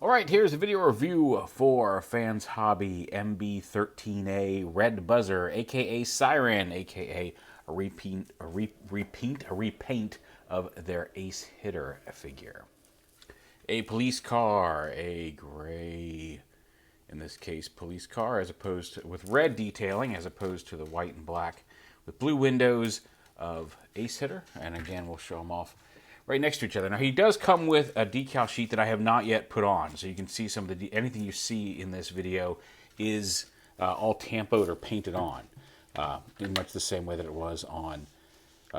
Alright, here's a video review for Fans Hobby MB-13A Red Buzzer, aka Siren, aka a repaint of their Ace Hitter figure. A police car, a gray, in this case, police car, as opposed to, with red detailing, as opposed to the white and black, with blue windows of Ace Hitter. And again, we'll show them off right next to each other. Now, he does come with a decal sheet that I have not yet put on, so you can see some of the anything you see in this video is all tampoed or painted on, in much the same way that it was on.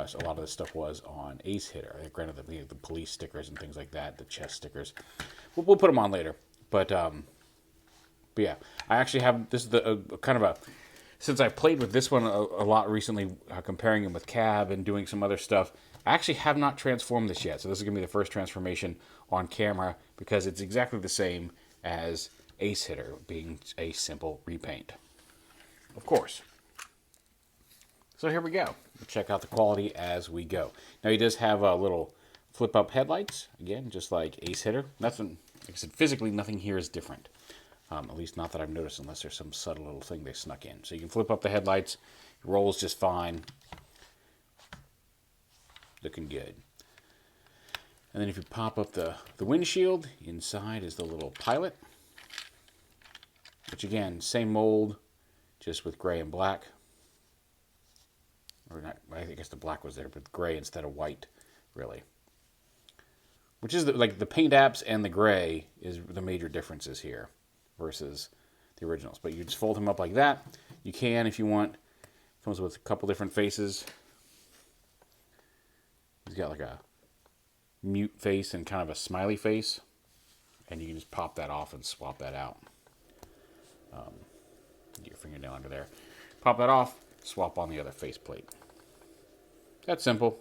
So a lot of this stuff was on Ace Hitter. Granted, the police stickers and things like that, the chest stickers, we'll put them on later. But yeah, I actually have this is the kind of a. Since I played with this one a lot recently, comparing him with Cab and doing some other stuff, I actually have not transformed this yet. So this is going to be the first transformation on camera because it's exactly the same as Ace Hitter, being a simple repaint. Of course. So here we go. We'll check out the quality as we go. Now he does have a little flip-up headlights. Again, just like Ace Hitter. Nothing, like I said, physically nothing here is different. At least not that I've noticed, unless there's some subtle little thing they snuck in. So you can flip up the headlights. It rolls just fine. Looking good. And then if you pop up the windshield, inside is the little pilot. Which again, same mold, just with gray and black. Or not, I guess the black was there, but gray instead of white, really. Which is like the paint apps and the gray is the major differences here versus the originals. But you just fold them up like that. You can, if you want. Comes with a couple different faces. He's got like a mute face and kind of a smiley face. And you can just pop that off and swap that out. Get your fingernail under there. Pop that off, swap on the other faceplate. That's simple.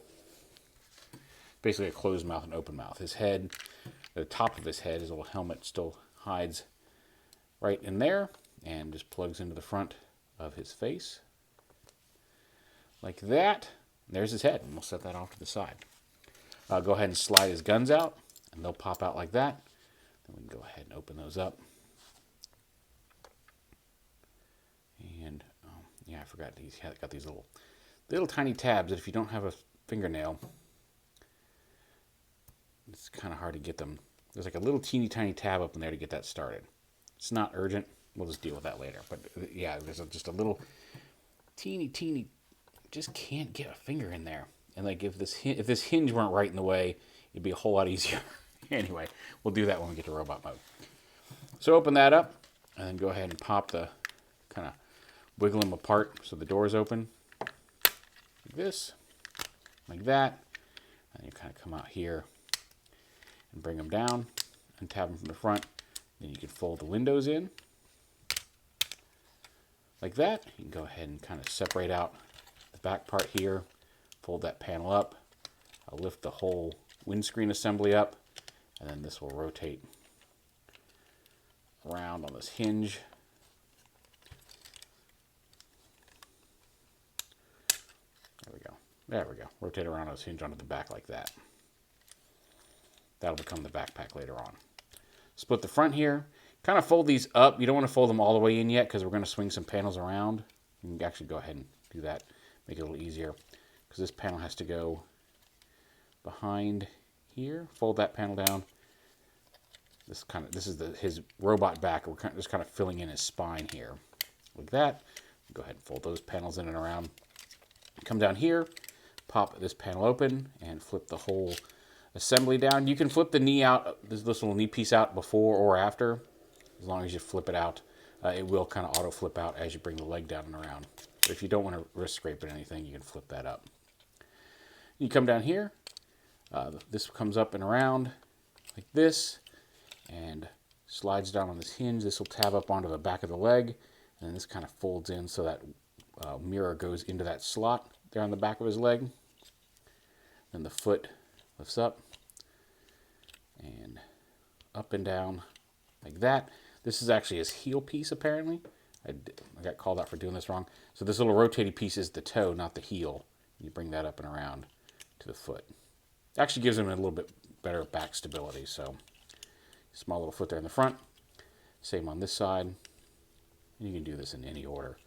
Basically a closed mouth and open mouth. His head, the top of his head, his little helmet still hides right in there and just plugs into the front of his face. Like that. There's his head, and we'll set that off to the side. Go ahead and slide his guns out, and they'll pop out like that. Then we can go ahead and open those up. And, yeah, I forgot he's got these little tiny tabs that if you don't have a fingernail, it's kind of hard to get them. There's like a little teeny tiny tab up in there to get that started. It's not urgent. We'll just deal with that later. But, yeah, there's just a little teeny just can't get a finger in there. And like if this hinge weren't right in the way, it'd be a whole lot easier. Anyway, we'll do that when we get to robot mode. So open that up, and then go ahead and pop the, kind of wiggle them apart so the door's open. Like this, like that. And you kind of come out here and bring them down, and tab them from the front. Then you can fold the windows in. Like that. You can go ahead and kind of separate out back part here, fold that panel up. I'll lift the whole windscreen assembly up, and then this will rotate around on this hinge. There we go. There we go. Rotate around on this hinge onto the back like that. That'll become the backpack later on. Split the front here. Kind of fold these up. You don't want to fold them all the way in yet because we're going to swing some panels around. You can actually go ahead and do that. Make it a little easier because this panel has to go behind here. Fold that panel down. This is his robot back. We're just kind of filling in his spine here, like that. Go ahead and fold those panels in and around. Come down here, pop this panel open, and flip the whole assembly down. You can flip the knee out, this little knee piece out before or after, as long as you flip it out. It will kind of auto flip out as you bring the leg down and around. But if you don't want to wrist scrape at anything, you can flip that up. You come down here. This comes up and around like this and slides down on this hinge. This will tab up onto the back of the leg, and then this kind of folds in so that mirror goes into that slot there on the back of his leg. Then the foot lifts up and up and down like that. This is actually his heel piece, apparently. I got called out for doing this wrong. So this little rotating piece is the toe, not the heel. You bring that up and around to the foot. It actually gives him a little bit better back stability. So Small little foot there in the front. Same on this side. You can do this in any order,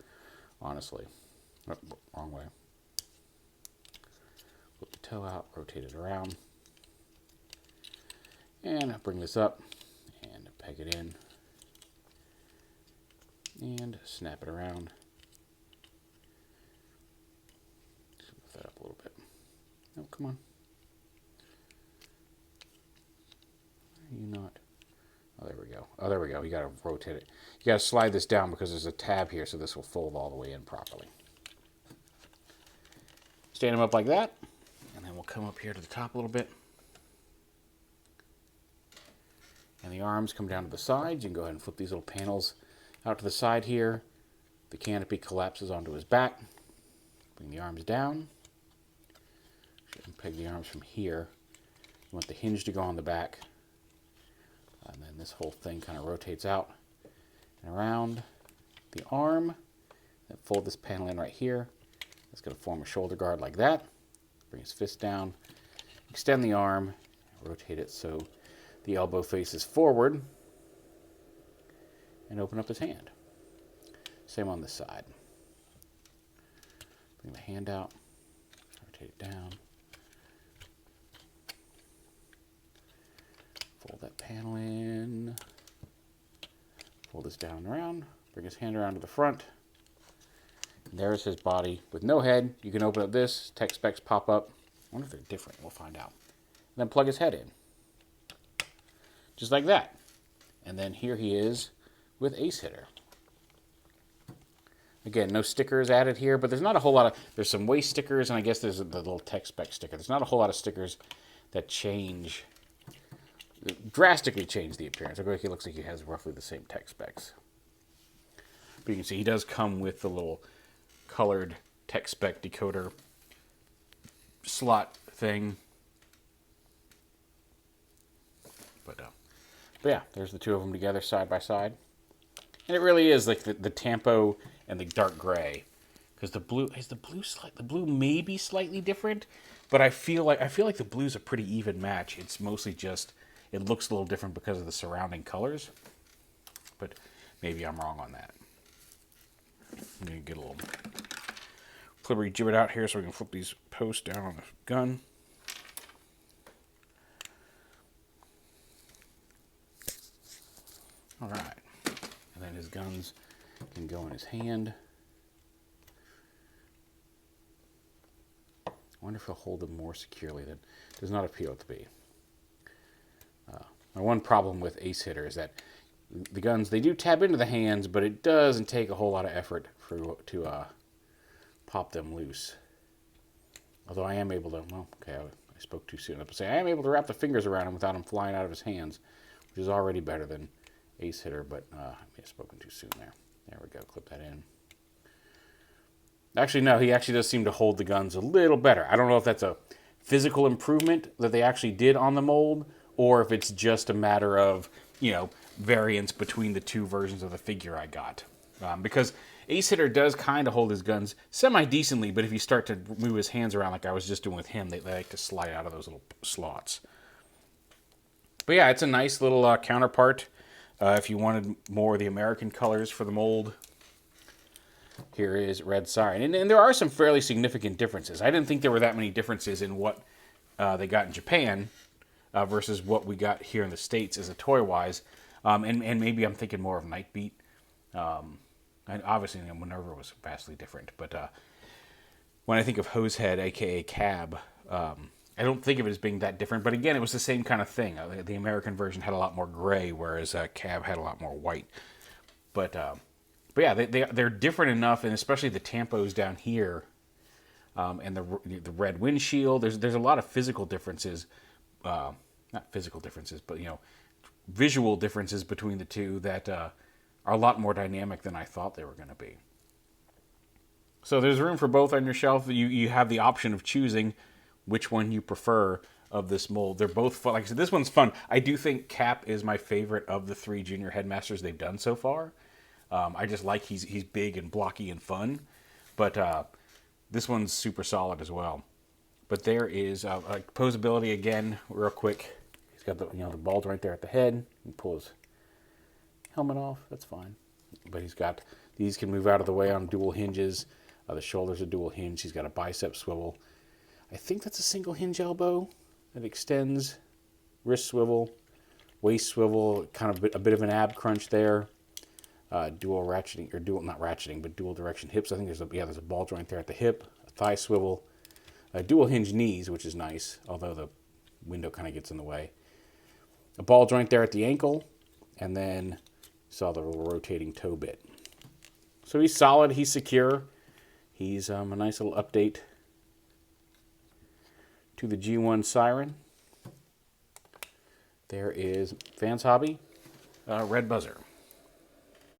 honestly. Oh, wrong way. Flip the toe out, rotate it around. And bring this up and peg it in. And snap it around. Just lift that up a little bit. Oh, come on. Are you not? Oh, there we go. Oh, there we go. You got to rotate it. You got to slide this down because there's a tab here, so this will fold all the way in properly. Stand them up like that, and then we'll come up here to the top a little bit. And the arms come down to the sides. You can go ahead and flip these little panels out to the side here. The canopy collapses onto his back. Bring the arms down. And peg the arms from here. You want the hinge to go on the back. And then this whole thing kind of rotates out and around the arm. And fold this panel in right here. It's going to form a shoulder guard like that. Bring his fist down. Extend the arm. Rotate it so the elbow faces forward. And open up his hand. Same on this side. Bring the hand out. Rotate it down. Fold that panel in. Fold this down and around. Bring his hand around to the front. And there's his body with no head. You can open up this. Tech specs pop up. I wonder if they're different. We'll find out. And then plug his head in. Just like that. And then here he is with Ace Hitter. Again, no stickers added here, but there's not a whole lot of... There's some waist stickers, and I guess there's the little tech spec sticker. There's not a whole lot of stickers that change... drastically change the appearance. It looks like he has roughly the same tech specs. But you can see he does come with the little colored tech spec decoder slot thing. But yeah, there's the two of them together side by side. And it really is like the Tampo and the dark gray. Because the blue may be slightly different, but I feel like the blue's a pretty even match. It's mostly just it looks a little different because of the surrounding colors. But maybe I'm wrong on that. I'm gonna get a little flippery gibbet out here so we can flip these posts down on the gun. All right, and then his guns can go in his hand. I wonder if he'll hold them more securely. That does not appear to be. My one problem with Ace Hitter is that the guns, they do tab into the hands, but it doesn't take a whole lot of effort to pop them loose. Although I am able to, well, okay, I spoke too soon. I am able to wrap the fingers around him without him flying out of his hands, which is already better than Ace Hitter, but I may have spoken too soon there. There we go, clip that in. Actually, no, he actually does seem to hold the guns a little better. I don't know if that's a physical improvement that they actually did on the mold, or if it's just a matter of, variance between the two versions of the figure I got. Because Ace Hitter does kind of hold his guns semi-decently, but if you start to move his hands around like I was just doing with him, they like to slide out of those little slots. But yeah, it's a nice little counterpart. If you wanted more of the American colors for the mold, here is Red Siren. And there are some fairly significant differences. I didn't think there were that many differences in what they got in Japan versus what we got here in the States as a toy-wise. And maybe I'm thinking more of Nightbeat. And obviously, Minerva was vastly different. But when I think of Hosehead, a.k.a. Cab, I don't think of it as being that different. But again, it was the same kind of thing. The American version had a lot more gray, whereas Cab had a lot more white. But yeah, they're different enough, and especially the tampos down here, and the red windshield. There's a lot of physical differences. Not physical differences, but visual differences between the two that are a lot more dynamic than I thought they were going to be. So there's room for both on your shelf. You have the option of choosing which one you prefer of this mold. They're both fun. Like I said, this one's fun. I do think Cap is my favorite of the 3 Junior Headmasters they've done so far. I just like he's big and blocky and fun. But this one's super solid as well. But there is posability again, real quick. He's got the the ball joint there at the head. You can pull his helmet off. That's fine. But he's got these can move out of the way on dual hinges. The shoulders are dual hinge. He's got a bicep swivel. I think that's a single hinge elbow that extends. Wrist swivel, waist swivel, kind of a bit of an ab crunch there. Dual ratcheting, or dual, not ratcheting, but dual direction hips. I think there's a ball joint there at the hip, a thigh swivel, dual hinge knees, which is nice, although the window kind of gets in the way. A ball joint there at the ankle, and then saw the little rotating toe bit. So he's solid, he's secure. He's a nice little update to the G1 Siren. There is Fans Hobby Red Buzzer.